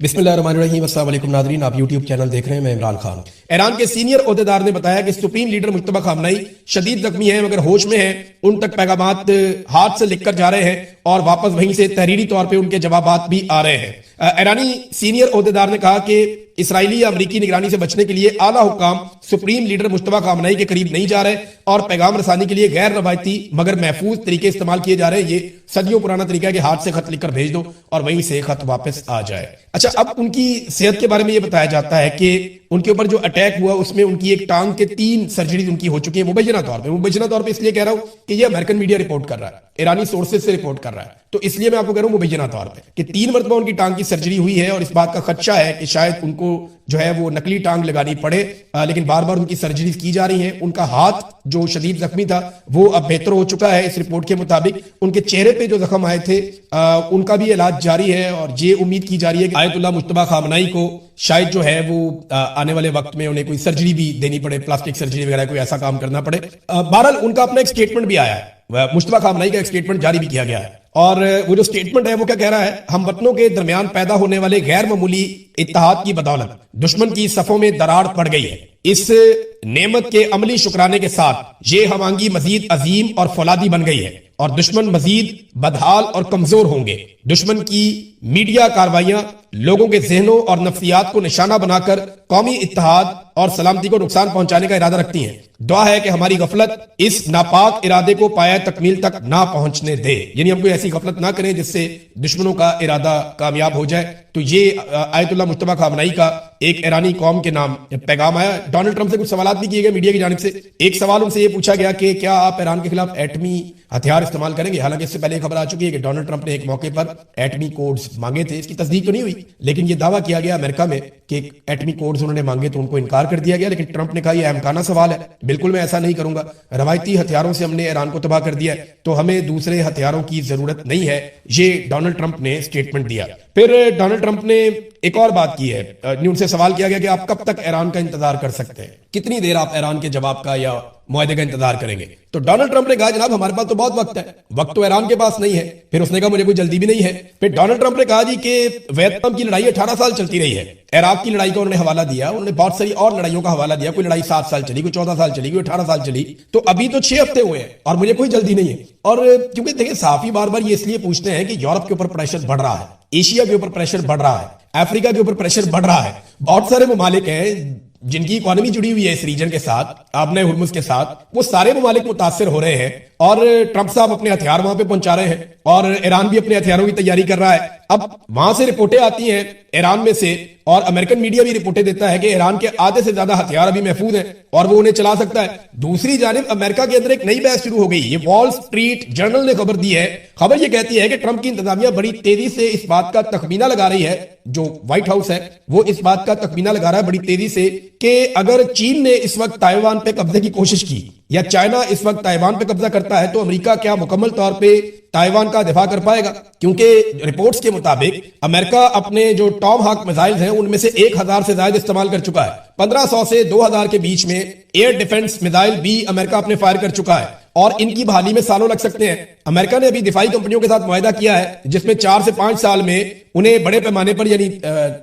بسم اللہ الرحمن الرحیم۔ السلام علیکم ناظرین، آپ یوٹیوب چینل دیکھ رہے ہیں، میں عمران خان۔ ایران کے سینئر عہدیدار نے بتایا کہ سپریم لیڈر مجتبی خامنئی شدید زخمی ہیں مگر ہوش میں ہیں، ان تک پیغامات ہاتھ سے لکھ کر جا رہے ہیں اور واپس وہیں سے تحریری طور پہ ان کے جوابات بھی آ رہے ہیں۔ ایرانی سینئر عہدیدار نے کہا کہ اسرائیلی یا امریکی نگرانی سے بچنے کے لیے اعلیٰ حکام سپریم لیڈر مجتبی خامنئی کے قریب نہیں جا رہے اور پیغام رسانی کے لیے غیر روایتی مگر محفوظ طریقے استعمال کیے جا رہے ہیں۔ یہ صدیوں پرانا طریقہ ہے کہ ہاتھ سے خط لکھ کر بھیج دو اور وہیں سے خط واپس آ جائے۔ اچھا، اب ان کی صحت کے بارے میں یہ بتایا جاتا ہے کہ ان کے اوپر جو اٹیک ہوا اس میں ان کی ایک ٹانگ کے 3 سرجریز ان کی ہو چکی ہیں مبینہ طور پہ اس لیے کہہ رہا ہوں کہ یہ امریکن میڈیا رپورٹ کر رہا ہے، ایرانی سورسز سے رپورٹ کر رہا ہے، تو اس لیے میں آپ کو کہہ رہا ہوں مبینہ طور پہ کہ 3 مرتبہ ان کی ٹانگ کی سرجری ہوئی ہے اور اس بات کا خدشہ ہے کہ شاید ان کو جو ہے وہ نقلی ٹانگ لگانی پڑے، لیکن بار بار ان کی سرجریز کی جا رہی ہیں۔ ان کا ہاتھ جو شدید زخمی تھا وہ اب بہتر ہو چکا ہے۔ اس رپورٹ کے مطابق ان کے چہرے پہ جو زخم آئے تھے ان کا بھی علاج جاری ہے اور یہ امید کی جا رہی ہے کہ آیت اللہ مجتبی خامنئی کو شاید جو ہے وہ آنے والے وقت میں انہیں کوئی سرجری بھی دینی پڑے، پلاسٹک سرجری وغیرہ کوئی ایسا کام کرنا پڑے۔ بہرحال ان کا اپنا ایک سٹیٹمنٹ بھی آیا ہے، مجتبی خامنئی کا ایک سٹیٹمنٹ جاری بھی کیا گیا ہے اور وہ جو سٹیٹمنٹ ہے وہ کیا کہہ رہا ہے؟ ہم وطنوں کے درمیان پیدا ہونے والے غیر معمولی اتحاد کی بدولت دشمن کی صفوں میں دراڑ پڑ گئی ہے۔ اس نعمت کے عملی شکرانے کے ساتھ یہ ہم آہنگی مزید عظیم اور فولادی بن گئی ہے اور دشمن مزید بدحال اور کمزور ہوں گے۔ دشمن کی میڈیا کاروائیاں لوگوں کے ذہنوں اور نفسیات کو نشانہ بنا کر قومی اتحاد اور سلامتی کو نقصان پہنچانے کا ارادہ رکھتی ہیں۔ دعا ہے کہ ہماری غفلت اس ناپاک ارادے کو پایہ تکمیل تک نہ پہنچنے دے، یعنی ہم کوئی ایسی غفلت نہ کریں جس سے دشمنوں کا ارادہ کامیاب ہو جائے۔ تو یہ آیت اللہ مجتبی خامنئی کا ایک ایرانی قوم کے نام پیغام آیا۔ ڈونلڈ ٹرمپ سے کچھ سوالات بھی کیے گئے میڈیا کی جانب سے۔ ایک سوال ان سے یہ پوچھا گیا کہ کیا آپ ایران کے خلاف ایٹمی ہتھیار استعمال کریں گے؟ حالانکہ اس سے پہلے خبر آ چکی ہے کہ ڈونلڈ ٹرمپ نے ایک موقع پر ایٹمی کوڈز مانگے تھے، اس کی تصدیق تو نہیں ہوئی لیکن یہ دعویٰ کیا گیا امریکہ میں کہ ایٹمی کوڈز انہوں نے مانگے تو ان کو انکار کر دیا گیا، لیکن ٹرمپ نے کہا یہ اہمکانہ سوال ہے، بالکل میں ایسا نہیں کروں گا، روایتی ہتھیاروں سے ہم نے ایران کو تباہ کر دیا ہے تو ہمیں دوسرے ہتھیاروں کی ضرورت نہیں ہے، یہ ڈونلڈ ٹرمپ نے سٹیٹمنٹ دیا۔ پھر ڈونلڈ ٹرمپ نے ایک اور بات کی ہے، ان سے سوال کیا گیا کہ آپ کب تک ایران کا انتظار کر سکتے ہیں، کتنی دیر آپ ایران کے جواب کا یا معاہدے کا انتظار کریں گے؟ تو ڈونلڈ ٹرمپ نے کہا جناب ہمارے پاس تو بہت وقت ہے، وقت تو ایران کے پاس نہیں ہے۔ پھر اس نے کہا مجھے کوئی جلدی بھی نہیں ہے۔ پھر ڈونلڈ ٹرمپ نے کہا جی کہ ویتنام کی لڑائی 18 سال چلتی رہی ہے، عراق کی لڑائی کا انہوں نے حوالہ دیا، انہوں نے بہت ساری اور لڑائیوں کا حوالہ دیا، کوئی لڑائی 7 سال چلی، کوئی 14 سال چلی، کوئی 18 سال چلی، تو ابھی تو 6 ہفتے ہوئے ہیں اور مجھے کوئی جلدی نہیں ہے۔ اور کیونکہ دیکھیں صحافی بار بار یہ اس لیے پوچھتے ہیں کہ یورپ کے اوپر پریشر بڑھ رہا ہے، ایشیا کے اوپر پریشر بڑھ رہا ہے، افریقہ کے اوپر پریشر بڑھ رہا ہے، بہت سارے ممالک ہیں جن کی اکانومی جڑی ہوئی ہے اس ریجن کے ساتھ، آبنہ ہرمز کے ساتھ، وہ سارے ممالک متاثر ہو رہے ہیں اور ٹرمپ صاحب اپنے ہتھیار وہاں پہ پہنچا رہے ہیں اور ایران بھی اپنے ہتھیاروں کی تیاری کر رہا ہے۔ اب وہاں سے رپورٹیں آتی ہیں ایران میں سے اور امریکن میڈیا بھی رپورٹیں دیتا ہے کہ ایران کے آدھے سے زیادہ ہتھیار ابھی محفوظ ہیں اور وہ انہیں چلا سکتا ہے۔ دوسری جانب امریکہ کے اندر ایک نئی بحث شروع ہو گئی، یہ وال سٹریٹ جرنل نے خبر دی ہے، خبر یہ کہتی ہے کہ ٹرمپ کی انتظامیہ بڑی تیزی سے اس بات کا تخمینہ لگا رہی ہے، جو وائٹ ہاؤس ہے وہ اس بات کا تخمینہ لگا رہا ہے بڑی تیزی سے کہ اگر چین نے اس وقت تائیوان پہ قبضے کی کوشش کی یا چائنا اس وقت تائیوان پہ قبضہ کرتا ہے تو امریکہ کیا مکمل طور پہ تائیوان کا دفاع کر پائے گا؟ کیونکہ رپورٹس کے مطابق امریکہ اپنے جو ٹام ہاک میزائل ہیں ان میں سے 1000 سے زائد استعمال کر چکا ہے، 1500 سے 2000 کے بیچ میں ایئر ڈیفنس میزائل بھی امریکہ اپنے فائر کر چکا ہے اور ان کی بحالی میں سالوں لگ سکتے ہیں۔ امریکہ نے ابھی دفاعی کمپنیوں کے ساتھ معاہدہ کیا ہے جس میں 4 سے 5 سال میں انہیں بڑے پیمانے پر یعنی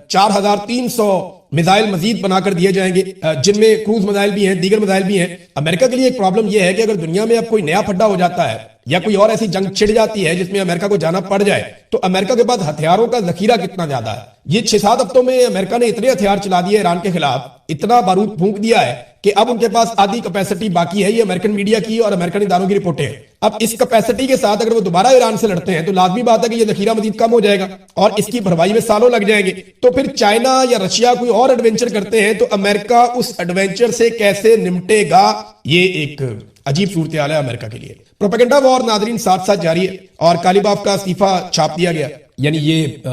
4300 میزائل مزید بنا کر دیے جائیں گے، جن میں کروز میزائل بھی ہیں، دیگر میزائل بھی ہیں۔ امریکہ کے لیے ایک پرابلم یہ ہے کہ اگر دنیا میں اب کوئی نیا پھڈا ہو جاتا ہے یا کوئی اور ایسی جنگ چھڑ جاتی ہے جس میں امریکہ کو جانا پڑ جائے تو امریکہ کے پاس ہتھیاروں کا ذخیرہ کتنا زیادہ ہے۔ یہ 6-7 ہفتوں میں امریکہ نے اتنے ہتھیار چلا دیے ایران کے خلاف، اتنا بارود پھونک دیا ہے کہ اب ان کے پاس آدھی کیپیسٹی باقی ہے۔ یہ امریکن میڈیا کی اور امریکن اداروں کی رپورٹیں ہیں۔ اب اس کیپیسٹی کے ساتھ اگر وہ دوبارہ ایران سے لڑتے ہیں تو لازمی بات ہے کہ یہ ذخیرہ مزید کم ہو جائے گا اور اس کی بھروائی میں سالوں لگ جائیں گے۔ تو پھر چائنا یا رشیا کوئی اور ایڈونچر کرتے ہیں تو امریکہ اس ایڈونچر سے کیسے نمٹے گا؟ یہ ایک عجیب صورتحال ہے امریکہ کے لیے۔ پروپیگنڈا وار ناظرین ساتھ ساتھ جاری ہے اور کالیباف کا استعفیٰ چھاپ دیا گیا، یعنی یہ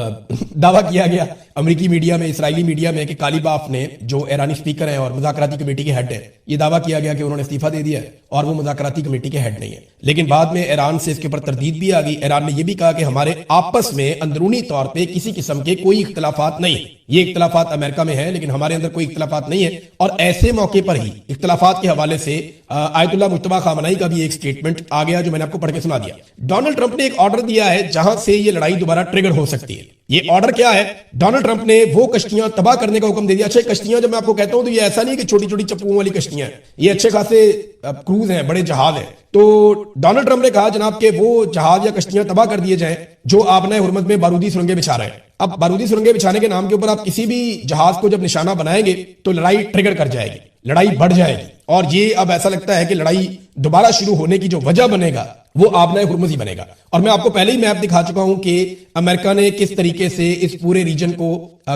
دعویٰ کیا گیا امریکی میڈیا میں، اسرائیلی میڈیا میں کہ کالیباف نے جو ایرانی سپیکر ہیں اور مذاکراتی کمیٹی کے ہیڈ ہیں، یہ دعویٰ کیا گیا کہ انہوں نے استعفیٰ دے دیا ہے اور وہ مذاکراتی کمیٹی کے ہیڈ نہیں ہے۔ لیکن بعد میں ایران سے اس کے اوپر تردید بھی آ گئی۔ ایران نے یہ بھی کہا کہ ہمارے آپس میں اندرونی طور پہ کسی قسم کے کوئی اختلافات نہیں ہیں، یہ اختلافات امریکہ میں ہیں لیکن ہمارے اندر کوئی اختلافات نہیں ہے۔ اور ایسے موقع پر ہی اختلافات کے حوالے سے آیت اللہ مجتبی خامنئی کا بھی ایک سٹیٹمنٹ آ گیا جو میں نے آپ کو پڑھ کے سنا دیا۔ ڈونلڈ ٹرمپ نے ایک آرڈر دیا ہے جہاں سے یہ لڑائی دوبارہ ٹریگر ہو سکتی ہے۔ ये ऑर्डर क्या है? डोनाल्ड ट्रंप ने वो कश्तियां तबाह करने का हुक्म दे दिया। अच्छा, कश्तियां जब मैं आपको कहता हूं तो ये ऐसा नहीं कि छोटी छोटी चप्पुओं वाली कश्तियां हैं, ये अच्छे खासे क्रूज हैं, बड़े जहाज हैं। तो डोनाल्ड ट्रंप ने कहा जनाब के वो जहाज या कश्तियां तबाह कर दिए जाएं जो आबना हुर्मत में बारूदी सुरंगें बिछा रहे हैं। अब बारूदी सुरंगें बिछाने के नाम के ऊपर आप किसी भी जहाज को जब निशाना बनाएंगे तो लड़ाई ट्रिगर कर जाएगी, लड़ाई बढ़ जाएगी, और ये अब ऐसा लगता है कि लड़ाई दोबारा शुरू होने की जो वजह बनेगा वो आबना हुर्मुज़ ही बनेगा। और मैं आपको पहले ही मैप दिखा चुका हूं कि अमेरिका ने किस तरीके से इस पूरे रीजन को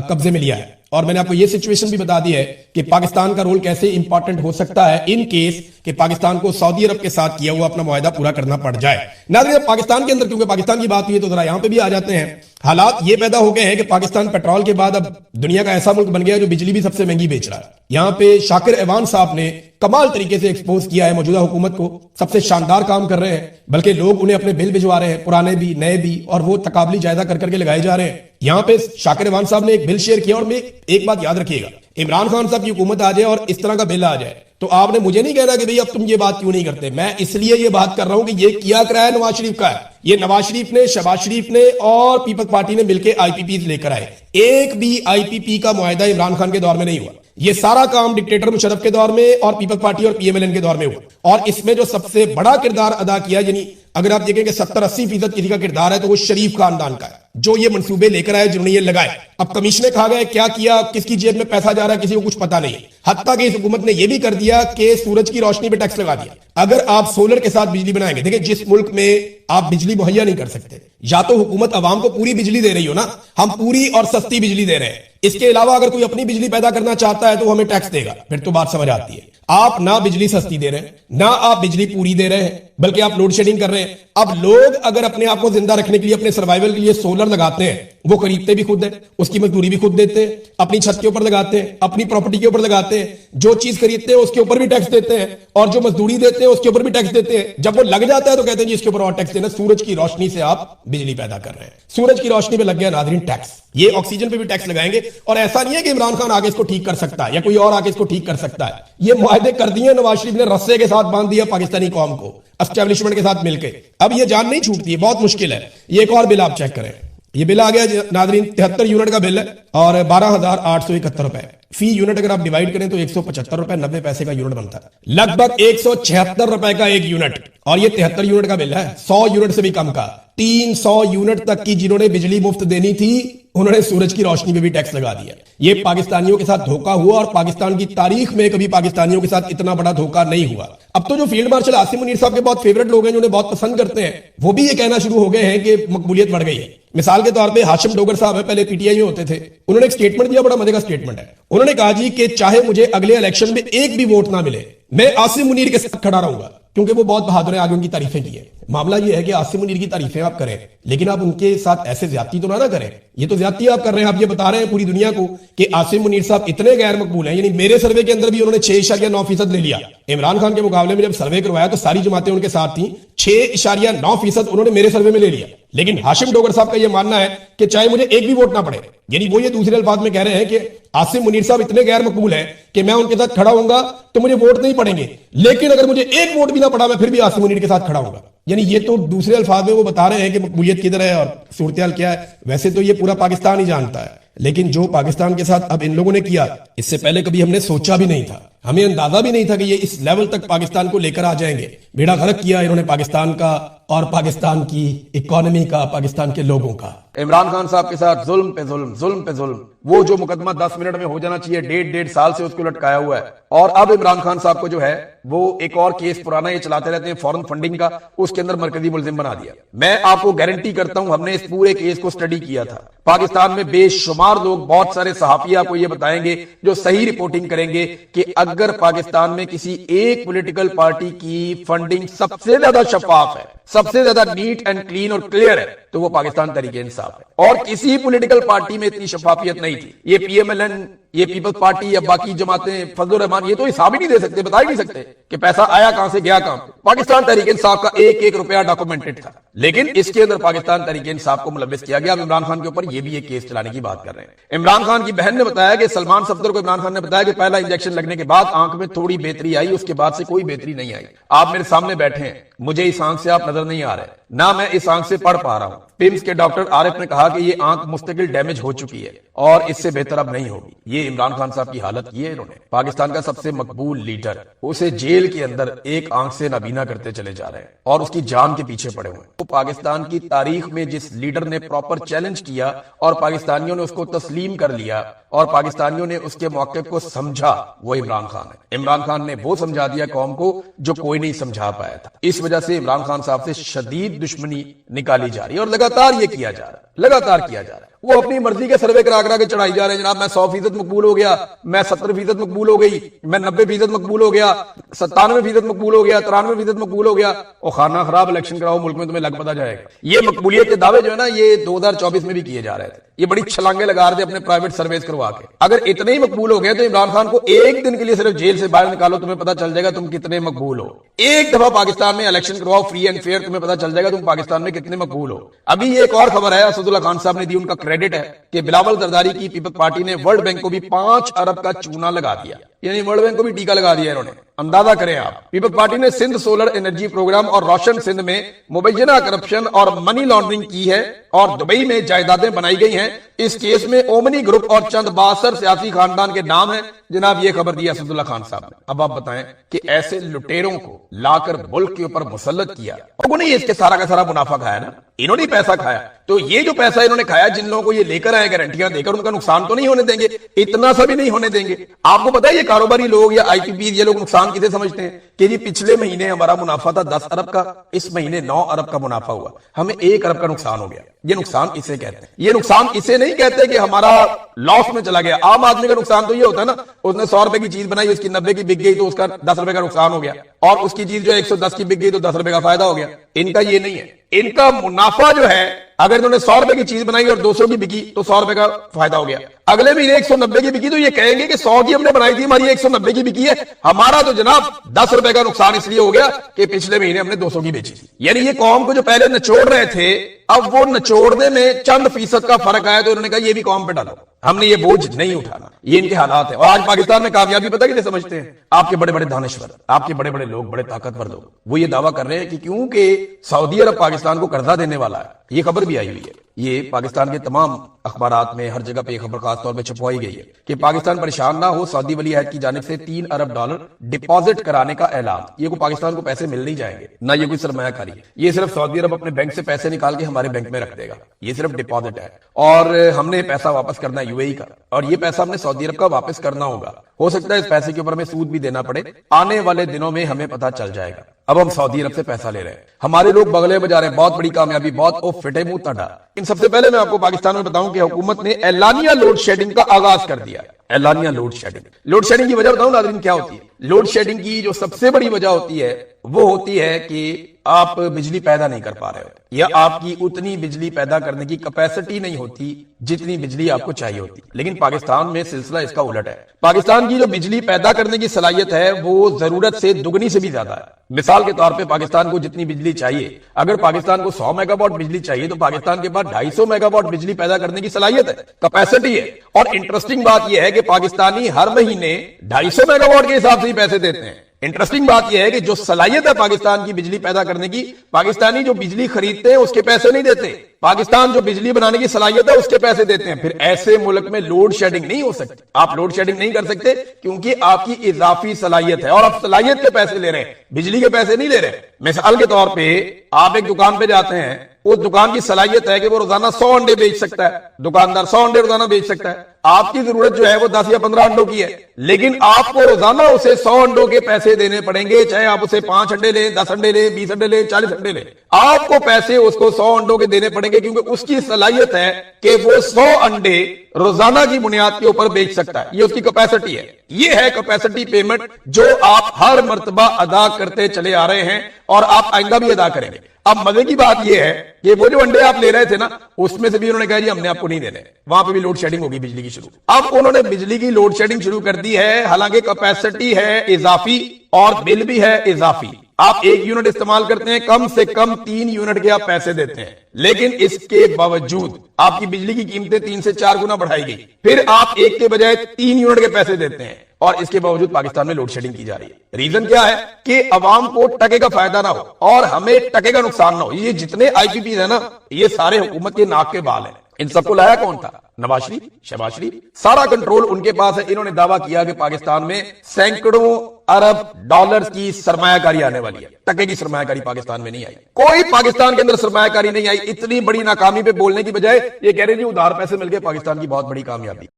कब्जे में लिया है, और मैंने आपको ये सिचुएशन भी बता दी है कि पाकिस्तान का रोल कैसे इंपॉर्टेंट हो सकता है इन केस कि पाकिस्तान को सऊदी अरब के साथ किया हुआ अपना मुआहदा पूरा करना पड़ जाए। नाज़रीन, पाकिस्तान के अंदर क्योंकि पाकिस्तान की बात हुई है तो जरा यहां पे भी आ जाते हैं। हालात ये पैदा हो गए हैं कि पाकिस्तान पेट्रोल के बाद अब दुनिया का ऐसा मुल्क बन गया है जो बिजली भी सबसे महंगी बेच रहा है। यहां पे शाकिर एवान साहब ने कमाल तरीके से एक्सपोज किया है मौजूदा हुकूमत को, सबसे शानदार काम कर रहे हैं, बल्कि लोग उन्हें अपने बिल भिजवा रहे हैं, पुराने भी नए भी, और वो तकाबली जायजा कर करके लगाए जा रहे हैं। यहां पे शाकिर एवान साहब ने एक बिल शेयर किया, और मैं एक बात याद रखिएगा, इमरान खान साहब की हुकूमत आ जाए और इस तरह का बिल आ जाए तो आपने मुझे नहीं कहना कि भाई अब तुम ये बात क्यों नहीं करते। मैं इसलिए ये बात कर रहा हूं कि ये किया कराया नवाज शरीफ का है। ये नवाज शरीफ ने, शहबाज शरीफ ने और पीपल्स पार्टी ने मिलकर आईपीपी लेकर आए। एक भी आईपीपी का मुआहदा इमरान खान के दौर में नहीं हुआ। ये सारा काम डिक्टेटर मुशर्रफ के दौर में और पीपल्स पार्टी और पीएमएलएन के दौर में हुआ। और इसमें जो सबसे बड़ा किरदार अदा किया, यानी अगर आप देखेंगे 70-80% किसी का किरदार है तो वो शरीफ खानदान का है, जो ये मंसूबे लेकर आए, जिन्होंने ये लगाए। अब कमीशने खा गए, क्या किया, किसकी जेब में पैसा जा रहा है किसी को कुछ पता नहीं है। हत्ता कि इस हुकूमत ने यह भी कर दिया कि सूरज की रोशनी पे टैक्स लगा दिया। अगर आप सोलर के साथ बिजली बनाएंगे, देखिए जिस मुल्क में आप बिजली मुहैया नहीं कर सकते, या तो हुकूमत अवाम को पूरी बिजली दे रही हो ना, हम पूरी और सस्ती बिजली दे रहे हैं, इसके अलावा अगर कोई अपनी बिजली पैदा करना चाहता है तो वो हमें टैक्स देगा, फिर तो बात समझ आती है। आप ना बिजली सस्ती दे रहे हैं, ना आप बिजली पूरी दे रहे हैं, बल्कि आप लोड शेडिंग कर रहे हैं। अब लोग अगर अपने आप को जिंदा रखने के लिए, अपने सर्वाइवल के लिए सोलर लगाते हैं, वो खरीदते भी खुद हैं, उसकी मजदूरी भी खुद देते हैं, अपनी छत के ऊपर लगाते हैं, अपनी प्रॉपर्टी के ऊपर लगाते हैं, जो चीज खरीदते हैं उसके ऊपर भी टैक्स देते हैं, और जो मजदूरी देते हैं उसके ऊपर भी टैक्स देते हैं। जब वो लग जाता है तो कहते हैं जी इसके ऊपर और टैक्स देना। सूरज की रोशनी से आप बिजली पैदा कर रहे हैं, सूरज की रोशनी पे लग गया नाज़रीन टैक्स। ये ऑक्सीजन पे भी टैक्स लगाएंगे, और ऐसा नहीं है कि इमरान खान आगे इसको ठीक कर सकता है या कोई और आगे इसको ठीक कर सकता है। ये मुआहदे कर दिए नवाज शरीफ ने, रस्से के साथ बांध दिया पाकिस्तानी कौम को एस्टेब्लिशमेंट के साथ मिलकर। अब ये जान नहीं छूटती है, बहुत मुश्किल है। ये एक और बिल आप चेक करें, ये बिल आ गया नाज़रीन, 73 यूनिट का बिल है और 12,871 रुपए फी यूनिट। अगर आप डिवाइड करें तो 175 रुपए 90 पैसे का यूनिट बनता है, लगभग 176 रुपए का एक यूनिट। और ये 73 यूनिट का बिल है, 100 यूनिट से भी कम का। 300 यूनिट तक की जिन्होंने बिजली मुफ्त देनी थी, उन्होंने सूरज की रोशनी पे भी टैक्स लगा दिया। ये पाकिस्तानियों के साथ धोखा हुआ, और पाकिस्तान की तारीख में कभी पाकिस्तानियों के साथ इतना बड़ा धोखा नहीं हुआ। अब तो जो फील्ड मार्शल आसिम मुनीर साहब के बहुत फेवरेट लोग हैं, जिन्हें बहुत पसंद करते हैं, वो भी ये कहना शुरू हो गए हैं कि मकबूलियत बढ़ गई है। मिसाल के तौर पे हाशिम डोगर साहब है, पहले पीटीआई में होते थे, उन्होंने एक स्टेटमेंट दिया, बड़ा मजे का स्टेटमेंट है। उन्होंने कहा जी कि चाहे मुझे अगले इलेक्शन में एक भी वोट ना मिले, मैं आसिम मुनीर के साथ खड़ा रहूंगा, क्योंकि वो बहुत बहादुर है, आगे उनकी तारीफें की है। मामला ये है कि आसिम मुनीर की तारीफें आप करें, लेकिन आप उनके साथ ऐसे ज्यादती तो ना करें। ये तो ज्यादती आप कर रहे हैं। आप ये बता रहे हैं पूरी दुनिया को कि आसिम मुनीर साहब इतने गैर मकबूल हैं, यानी मेरे सर्वे के अंदर भी उन्होंने 6.9% ले लिया। इमरान खान के मुकाबले में जब सर्वे करवाया तो सारी जमातें उनके साथ थी, 6.9% उन्होंने मेरे सर्वे में ले लिया। लेकिन हाशिम डोगर साहब का यह मानना है कि चाहे मुझे एक भी वोट ना पड़े, यानी वो ये दूसरे अल्फाज में कह रहे हैं कि आसिम मुनीर साहब इतने गैर मकबूल हैं कि मैं उनके साथ खड़ा होऊंगा तो मुझे वोट नहीं पड़ेंगे, लेकिन अगर मुझे एक वोट भी ना पड़ा मैं फिर भी आसिम मुनीर के साथ खड़ा होऊंगा। यानी ये तो दूसरे अल्फाज में वो बता रहे हैं कि मकबूलियत किधर है और सूरत क्या है। वैसे तो ये पूरा पाकिस्तान ही जानता है, लेकिन जो पाकिस्तान के साथ अब इन लोगों ने किया, इससे पहले कभी हमने सोचा भी नहीं था, हमें अंदाजा भी नहीं था कि ये इस लेवल तक पाकिस्तान को लेकर आ जाएंगे। बेड़ा गर्क किया इन्होंने पाकिस्तान का और पाकिस्तान की इकोनॉमी का, पाकिस्तान के लोगों का। इमरान खान साहब के साथ जुल्म पे जुल्म, जुल्म पे जुल्म। वो जो मुकदमा 10 मिनट में हो जाना चाहिए, 1.5 साल से उसको लटकाया हुआ है। और अब इमरान खान साहब को जो है वो एक और केस पुराना ये चलाते रहते हैं फॉरेन फंडिंग का, उसके अंदर मरकजी मुलजिम बना दिया। मैं आपको गारंटी करता हूं, हमने इस पूरे केस को स्टडी किया था। पाकिस्तान में बेशुमार लोग, बहुत सारे सहाफी आपको ये बताएंगे जो सही रिपोर्टिंग करेंगे कि अगर पाकिस्तान में किसी एक पॉलिटिकल पार्टी की फंडिंग सबसे ज्यादा शफाफ है, सबसे ज्यादा नीट एंड क्लीन और क्लियर है, तो वो पाकिस्तान तहरीक इंसाफ है। और किसी पॉलिटिकल पार्टी में इतनी शफाफियत नहीं थी। ये पीएमएलएन, ये पीपल्स पार्टी या बाकी जमातें, फजलुर रहमान, ये तो हिसाब ही नहीं दे सकते, बता ही नहीं सकते कि पैसा आया कहां से गया कहां। पाकिस्तान तहरीक इंसाफ का एक एक रुपया डॉक्यूमेंटेड था, लेकिन इसके अंदर पाकिस्तान तहरीक इंसाफ को मुलविस किया गया। इमरान खान के ऊपर ये भी एक केस चलाने की बात कर रहे हैं। इमरान खान की बहन ने बताया कि सलमान सफदर को इमरान खान ने बताया कि पहला इंजेक्शन लगने के बाद आंख में थोड़ी बेहतरी आई, उसके बाद से कोई बेहतरी नहीं आई। आप मेरे सामने बैठे हैं, मुझे इस आंख से आप नजर नहीं आ रहे, ना मैं इस आंख से पढ़ पा रहा हूं, पिम्स के डॉक्टर आरिफ ने कहा कि ये आंख मुस्तकिल डैमेज हो चुकी है और इससे बेहतर अब नहीं होगी। ये इमरान खान साहब की हालत की है इन्होंने। पाकिस्तान का सबसे मकबूल लीडर, उसे जेल के अंदर एक आंख से नाबीना करते चले जा रहे हैं और उसकी जान के पीछे पड़े हुए हैं। तो पाकिस्तान की तारीख में जिस लीडर ने प्रॉपर चैलेंज किया और पाकिस्तानियों ने उसको तस्लीम कर लिया और पाकिस्तानियों ने उसके मौके को समझा, वो इमरान खान है। इमरान खान ने वो समझा दिया कौम को जो कोई नहीं समझा पाया था। इस वजह से इमरान खान साहब से शदीद दुश्मनी निकाली जा रही है और लगातार ये किया जा रहा है, लगातार किया जा रहा है। वो अपनी मर्जी के सर्वे करा करा के चढ़ाई जा रहे हैं, जनाब मैं 100% मकबूल हो गया, मैं 70% मकबूल हो गई, मैं 90% मकबूल हो गया, 97% मकबूल हो गया, 93% मकबूल हो गया। और खाना खराब इलेक्शन कराओ मुल्क में, तुम्हें लग पता जाएगा। ये मकबूलियत के दावे जो है ना, ये 2024 में भी किए जा रहे थे। ये बड़ी छलांगे लगा रहे थे अपने प्राइवेट सर्वेस करवा के। अगर इतने ही मकबूल हो गए तो इमरान खान को एक दिन के लिए सिर्फ जेल से बाहर निकालो, तुम्हें पता चल जाएगा तुम कितने मकबूल हो। एक दफा पाकिस्तान में इलेक्शन करवाओ फ्री एंड फेयर, तुम्हें पता चल जाएगा तुम पाकिस्तान में कितने मकबूल हो। अभी ये एक और खबर है, असदुल्ला खान साहब ने दी, उनका क्रेडिट है कि बिलावल जरदारी की पीपल्स पार्टी ने वर्ल्ड बैंक को भी 5 अरब का चूना लगा दिया, यानी वर्ल्ड बैंक को भी टीका लगा दिया इन्होंने। अंदाजा करें आप, पीपल्स पार्टी ने सिंध सोलर एनर्जी प्रोग्राम और रोशन सिंध में मुबैना करप्शन और मनी लॉन्ड्रिंग की है और दुबई में जायदादें बनाई गई हैं। इस केस में ओमनी ग्रुप और चंद बासर सियासी खानदान के नाम है। जनाब ये खबर दी असदुल्ला खान साहब ने। अब आप बताएं कि ऐसे लुटेरों को लाकर मुल्क के ऊपर मुसल्लत किया, उन्होंने इसके सारा का सारा मुनाफा खाया ना, इन्होंने पैसा खाया। तो ये जो पैसा इन्होंने खाया, जिन लोगों को ये लेकर आए गारंटियां देकर, उनका नुकसान तो नहीं होने देंगे, इतना सा भी नहीं होने देंगे। आपको पता है ये कारोबारी लोग या आईपीपी ये लोग नुकसान किसे समझते हैं कि जी पिछले महीने हमारा मुनाफा था 10 अरब का, इस महीने 9 अरब का मुनाफा हुआ, हमें 1 अरब का नुकसान हो गया। ये नुकसान इसे कहते हैं। ये नुकसान इसे नहीं कहते कि हमारा लॉस में चला गया। आम आदमी का नुकसान तो ये होता है ना, उसने 100 रुपए की चीज बनाई, उसकी 90 की बिक गई तो उसका 10 रुपए का नुकसान हो गया, और उसकी चीज जो 110 की बिक गई तो 10 रुपए का फायदा हो गया। इनका ये नहीं है। इनका मुनाफा जो है, अगर इन्होंने 100 रुपए की चीज बनाई और 200 की बिकी तो 100 रुपए का फायदा हो गया। अगले महीने 190 की बिकी तो ये कहेंगे कि 100 की हमने बनाई थी, हमारी 190 की बिकी है, हमारा तो जनाब 10 रुपए का नुकसान इसलिए हो गया कि पिछले महीने हमने 200 की बेची थी। यानी ये कौम को जो पहले निचोड़ रहे थे, अब वो निचोड़ने में चंद फीसद का फर्क आया तो उन्होंने कहा ये भी कौम पे डालो, हमने ये बोझ नहीं उठाना। ये इनके हालात है। और आज पाकिस्तान में कामयाबी पता किसे समझते हैं? आपके बड़े बड़े दानिश्वर, आपके बड़े बड़े लोग, बड़े ताकतवर लोग, वो ये दावा कर रहे हैं कि क्योंकि सऊदी अरब पाकिस्तान को कर्जा देने वाला है। ये खबर भी आई हुई है, ये पाकिस्तान के तमाम अखबारात में हर जगह पे खबर खासतौर पे छपवाई गई है कि पाकिस्तान परेशान ना हो, सऊदी वली अहद की जानिब से $3 अरब डिपॉजिट कराने का ऐलान। ये को पाकिस्तान को पैसे मिल नहीं जाएंगे, ना ये कोई सरमायाकारी है, ये सिर्फ सऊदी अरब अपने बैंक से पैसे निकाल के हमारे बैंक में रख देगा, ये सिर्फ डिपॉजिट है। और हमने पैसा वापस करना है यूएई का, और ये पैसा हमने सऊदी अरब का वापस करना होगा। हो सकता है इस पैसे के ऊपर हमें सूद भी देना पड़े, आने वाले दिनों में हमें पता चल जाएगा। अब हम सऊदी अरब से पैसा ले रहे हैं, हमारे लोग बगले बजा रहे हैं, बहुत बड़ी कामयाबी, बहुत ओ फिटे मुंह तड़ा। इन सबसे पहले मैं आपको पाकिस्तान में बताऊं कि हुकूमत ने एलानिया लोड शेडिंग का आगाज कर दिया। एलानिया लोड शेडिंग, लोड शेडिंग की वजह बताऊं नाज़रीन क्या होती है? लोड शेडिंग की जो सबसे बड़ी वजह होती है वो होती है कि आप बिजली पैदा नहीं कर पा रहे हो, या आपकी उतनी बिजली पैदा करने की कैपेसिटी नहीं होती जितनी बिजली आपको चाहिए होती। लेकिन पाकिस्तान में सिलसिला इसका उलट है। पाकिस्तान की जो बिजली पैदा करने की सलाहियत है वो जरूरत से दुगनी से भी ज्यादा है। मिसाल के तौर पे पाकिस्तान को जितनी बिजली चाहिए, अगर पाकिस्तान को 100 मेगावाट बिजली चाहिए तो पाकिस्तान के पास 250 मेगावाट बिजली पैदा करने की सलाहियत है, कैपेसिटी है। और इंटरेस्टिंग बात यह है कि पाकिस्तानी हर महीने 250 मेगावाट के हिसाब से ही पैसे देते हैं। इंटरेस्टिंग बात यह है कि जो सलाहियत है पाकिस्तान की बिजली पैदा करने की, पाकिस्तानी जो बिजली खरीदते हैं उसके पैसे नहीं देते, पाकिस्तान जो बिजली बनाने की सलाहियत है उसके पैसे देते हैं। फिर ऐसे मुल्क में लोड शेडिंग नहीं हो सकती। आप लोड शेडिंग नहीं कर सकते क्योंकि आपकी इजाफी सलाहियत है और आप सलाहियत के पैसे ले रहे हैं, बिजली के पैसे नहीं ले रहे। मिसाल के तौर पे आप एक दुकान पे जाते हैं, उस दुकान की सलाहियत है कि वो रोजाना 100 अंडे बेच सकता है, दुकानदार 100 अंडे रोजाना बेच सकता है। आपकी जरूरत जो है वो 10 या 15 अंडों की है, लेकिन आपको रोजाना उसे 100 अंडों के पैसे देने पड़ेंगे, चाहे आप उसे 5 अंडे लें, 10 अंडे लें, 20 अंडे लें, 40 अंडे लें, आपको पैसे उसको 100 अंडों के देने पड़ेंगे क्योंकि उसकी सलाहियत है कि वो 100 अंडे रोजाना की बुनियाद के ऊपर बेच सकता है। ये उसकी कैपेसिटी है। ये है कैपेसिटी पेमेंट जो आप हर मर्तबा अदा करते चले आ रहे हैं और आप आइंदा भी अदा करेंगे। अब मजे की बात यह है कि वो जो अंडे आप ले रहे थे ना, उसमें से भी उन्होंने कहा जी हमने आपको नहीं देने, वहां पे भी लोड शेडिंग होगी बिजली की शुरू। अब उन्होंने बिजली की लोड शेडिंग शुरू कर दी है, हालांकि कैपेसिटी है इजाफी और बिल भी है इजाफी। आप 1 यूनिट इस्तेमाल करते हैं, कम से कम 3 यूनिट के आप पैसे देते हैं, लेकिन इसके बावजूद आपकी बिजली की कीमतें 3 से 4 गुना बढ़ाई गई। फिर आप 1 के बजाय 3 यूनिट के पैसे देते हैं। اور اس کے باوجود پاکستان میں لوڈ شیڈنگ کی جا رہی ہے. ریزن کیا ہے کہ عوام کو ٹکے کا فائدہ نہ ہو اور ہمیں ٹکے کا نقصان نہ ہو. یہ جتنے آئی پی پیز ہیں نا, یہ سارے حکومت کے ناک کے بال ہیں. ان سب کو لایا کون تھا؟ نواز شریف, شہباز شریف. سارا کنٹرول ان کے پاس ہے. انہوں نے دعویٰ کیا کہ پاکستان میں سینکڑوں ارب ڈالر کی سرمایہ کاری آنے والی ہے. ٹکے کی سرمایہ کاری پاکستان میں نہیں آئی. کوئی پاکستان کے اندر سرمایہ کاری نہیں آئی. اتنی بڑی ناکامی پہ بولنے کی بجائے یہ کہہ رہے ہیں جی ادھار پیسے مل کے پاکستان کی بہت بڑی کامیابی.